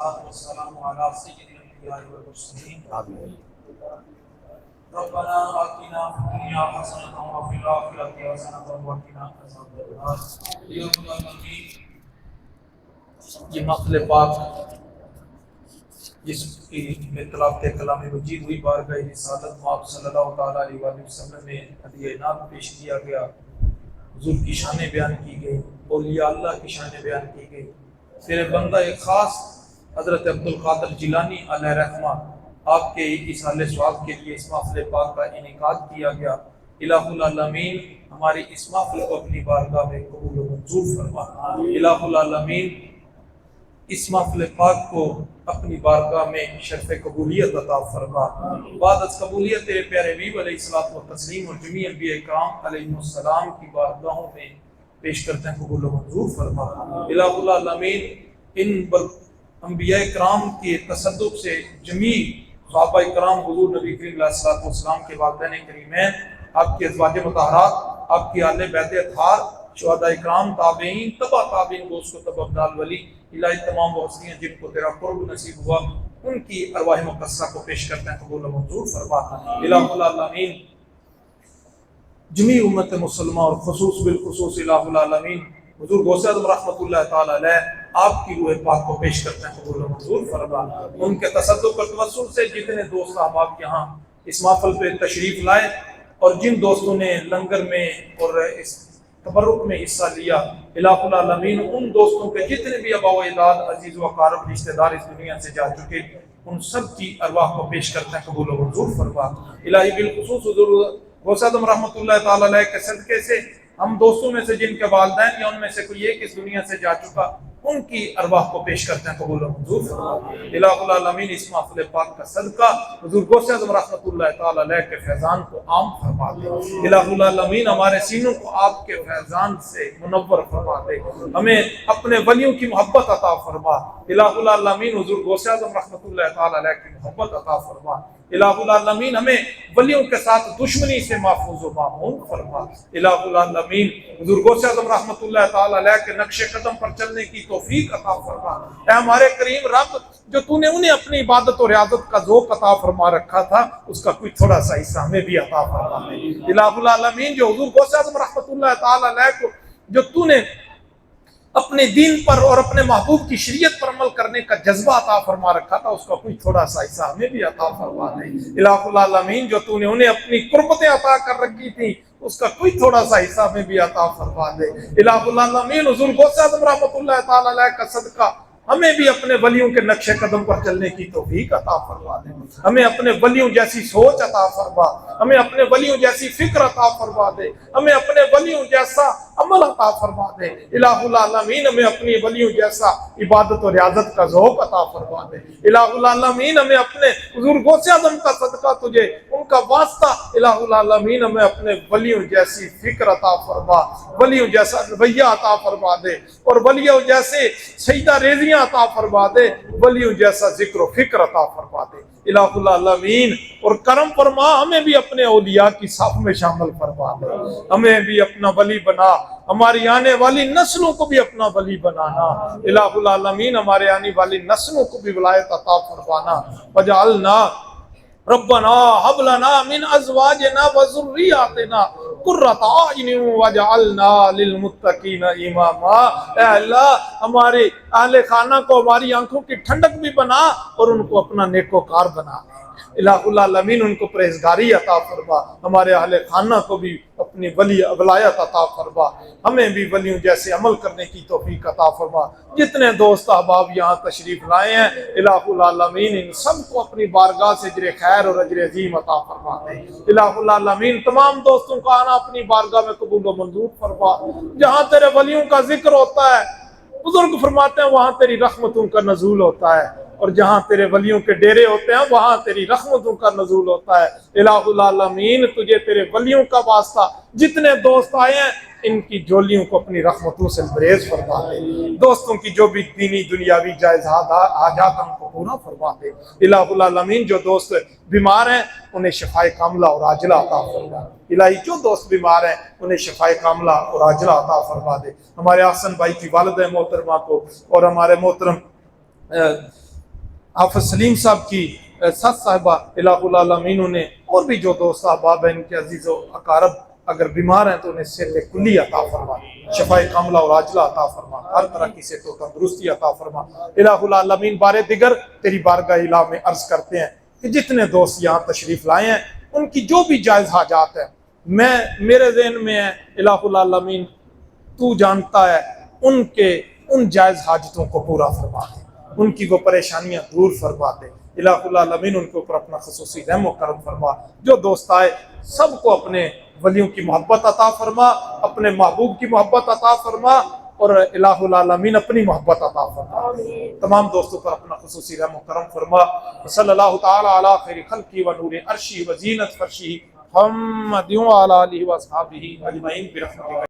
والسلام على سيد الانبياء والمرسلين ربنا آتنا في الدنيا حسنة وفي الآخرة حسنة وقنا عذاب النار یا خدا العالمین یہ محفل پاک جس کی اطلاق کلام مجید ہوئی بارگاہ رسالت آپ صلی اللہ تعالیٰ علیہ وآلہ وسلم میں ہدیہ انعام پیش کیا گیا، حضور کی شانیں بیان کی گئی، اولیاء اللہ کی شانیں بیان کی گئی، پھر بندہ ایک خاص حضرت عبدالقادر جیلانی علیہ رحمہ آپ کے اصالِ ثواب کے لیے اس محفل پاک کا انعقاد کیا گیا۔ الہ العالمین ہماری اس محفل کو اپنی بارگاہ میں قبول و منظور فرما۔ الہ العالمین اس محفل پاک کو اپنی بارگاہ میں شرف قبولیت عطا فرما۔ بعد از قبولیت تیرے پیارے حبیب علیہ الصلوۃ والتسلیم اور جمیع انبیاء کرام علیہ السلام کی بارگاہوں میں پیش کرتے ہیں، قبول و منظور فرما۔ الہ العالمین ان انبیاء کرام کے تصدق سے جمیع صحابہ کرام حضور نبی کریم علیہ الصلوۃ والسلام کے والدین کریمین، آپ کے ازواج مطہرات، آپ کی اہل بیت اطہار، شہداء کرام، تابعین، تبع تابعین، دوست و تبع ابدال ولی، الہی تمام وہ ہستیاں جن کو تیرا قرب نصیب ہوا ان کی ارواح مقدسہ کو پیش کرتے ہیں، قبول و منظور فرما۔ الہ العالمین جمیع امت مسلمہ اور خصوص بالخصوص الہ العالمین حضور غوث اعظم رحمۃ اللہ تعالی علیہ آپ کی روح پاک کو پیش کرتے ہیں، قبول و منظور فرما۔ ان کے تصدق اور توسل سے جتنے دوست احباب یہاں اس محفل پہ تشریف لائے اور جن دوستوں نے لنگر میں اور اس تبرک میں حصہ لیا، الہ العالمین ان دوستوں کے جتنے بھی آباء و اجداد، عزیز و اقارب، رشتہ دار اس دنیا سے جا چکے، ان سب کی ارواح کو پیش کرتے ہیں، قبول و منظور فرما۔ الہی بالخصوص حضور غوث اعظم رحمۃ اللہ تعالی علیہ کے صدقے سے ہم دوستوں میں سے جن کے والدین یا ان میں سے کوئی ایک اس دنیا سے جا چکا، ان کی ارواح کو پیش کرتے ہیں، قبول و منظور فرما۔ الہ العالمین اس محفل پاک کا صدقہ حضور غوث اعظم رحمۃ اللہ تعالی علیہ کے فیضان کو عام فرما دے۔ الہ العالمین ہمارے سینوں کو آپ کے فیضان سے منور فرما دے، ہمیں اپنے ولیوں کی محبت عطا فرما۔ الہ العالمین حضور غوث اعظم رحمۃ اللہ تعالی علیہ کی محبت عطا فرما۔ الہ العالمین ہمیں ولیوں کے ساتھ دشمنی سے محفوظ و معمون فرما۔ الہ العالمین حضور غوث اعظم رحمۃ اللہ تعالی علیہ کے نقش قدم پر چلنے کی توفیق عطا فرما۔ اے ہمارے کریم رب، جو تو نے انہیں اپنی عبادت و ریاضت کا ذوق عطا فرما رکھا تھا، اس کا کوئی تھوڑا سا حصہ ہمیں بھی عطا فرما۔ الہ العالمین جو حضور غوث اعظم رحمۃ اللہ تعالی علیہ کو جو تو نے اپنے دین پر اور اپنے محبوب کی شریعت پر عمل کرنے کا جذبہ عطا فرما رکھا تھا، اس کا کوئی تھوڑا سا حصہ ہمیں بھی عطا فرما دے۔ الہ العالمین جو تو نے انہیں اپنی قربتیں عطا کر رکھی تھی، اس کا کوئی تھوڑا سا حصہ ہمیں بھی عطا فرما دے۔ الہ العالمین حضور غوث اعظم رحمۃ اللہ تعالی علیہ کا صدقہ ہمیں بھی اپنے ولیوں کے نقش قدم پر چلنے کی توفیق عطا فرما دے، ہمیں اپنے ولیوں جیسی سوچ عطا فرما، ہمیں اپنے ولیوں جیسی فکر عطا فرما دے، ہمیں اپنے ولیوں جیسا عمل عطا فرما دے۔ الہ العالمین ہمیں اپنی ولیوں جیسا عبادت و ریاضت کا ذوق عطا فرما دے۔ الہ العالمین ہمیں اپنے حضور غوث اعظم کا صدقہ تجھے، ان کا واسطہ، الہ العالمین ہمیں اپنے ولیوں جیسی فکر عطا فرما، ولیوں جیسا رویہ عطا فرما دے، اور ولیوں جیسے سجدہ ریزیاں عطا فرما دے، ولیوں جیسا ذکر و فکر عطا فرما دے۔ الہ العالمین اور کرم فرما، ہمیں بھی اپنے اولیاء کی صف میں شامل فرما دے، ہمیں بھی اپنا ولی بنا، ہماری آنے والی نسلوں کو بھی اپنا ولی بنانا۔ الہ العالمین ہمارے آنے والی نسلوں کو بھی ولایت عطا فرمانا۔ وجعلنا ربنا هب لنا من ازواجنا وذرياتنا قرۃ اعین واجعلنا للمتقین اماما۔ اے اللہ ہمارے اہل خانہ کو ہماری آنکھوں کی ٹھنڈک بھی بنا اور ان کو اپنا نیکوکار بنا دے۔ الہ العالمین ان کو پرہیزگاری عطا فرما، ہمارے اہل خانہ کو بھی اپنی ولایت عطا فرما، ہمیں بھی ولیوں جیسے عمل کرنے کی توفیق عطا فرما۔ جتنے دوست احباب یہاں تشریف لائے ہیں، الہ العالمین ان سب کو اپنی بارگاہ سے اجر خیر اور اجر عظیم عطا فرما دے۔ الہ العالمین تمام دوستوں کا آنا اپنی بارگاہ میں قبول و منظور فرما۔ جہاں تیرے ولیوں کا ذکر ہوتا ہے، بزرگ فرماتے ہیں وہاں تیری رحمتوں کا نزول ہوتا ہے، اور جہاں تیرے ولیوں کے ڈیرے ہوتے ہیں وہاں تیری رحمتوں کا نزول ہوتا ہے۔ الہ العالمین تجھے تیرے ولیوں کا واسطہ جتنے دوست آئے ہیں ان کی جولیوں کو اپنی رحمتوں سے بریز فرما دے، دوستوں کی جو بھی دینی دنیاوی جائز حاجات ان کو پورا فرما دے۔ الہ العالمین جو دوست بیمار ہیں انہیں شفائے کاملہ اور عاجلہ عطا فرما۔ الہی جو دوست بیمار ہیں انہیں شفائے کاملہ اور عاجلہ عطا فرما دے۔ ہمارے احسن بھائی کی والدہ محترمہ کو اور ہمارے محترم حافظ سلیم صاحب کی سات صاحبہ الہ العالمین نے، اور بھی جو دوست احباب ہیں ان کے عزیز و اقارب اگر بیمار ہیں تو انہیں صحت کلی عطا فرما، شفائے کاملہ اور عاجلہ عطا فرما، ہر طرح کی صحت و تندرستی عطا فرما۔ الہ العالمین بار دیگر تیری بارگاہ الہ میں عرض کرتے ہیں کہ جتنے دوست یہاں تشریف لائے ہیں ان کی جو بھی جائز حاجات ہیں میرے ذہن میں ہے، الہ العالمین تو جانتا ہے، ان جائز حاجتوں کو پورا فرما دے، ان کی وہ پریشانیاں دور فرما دے۔ الہ العالمین ان کے اوپر اپنا خصوصی رحم و کرم فرما۔ جو دوست آئے سب کو اپنے ولیوں کی محبت عطا فرما، اپنے محبوب کی محبت عطا فرما، اور الہ العالمین اپنی محبت عطا فرما۔ تمام دوستوں پر اپنا خصوصی رحم و کرم فرما۔ صلی اللہ تعالی علی خیر خلقہ و نور عرشہ و زینت فرشہ محمد و علی آلہ و اصحابہ اجمعین برحمتک۔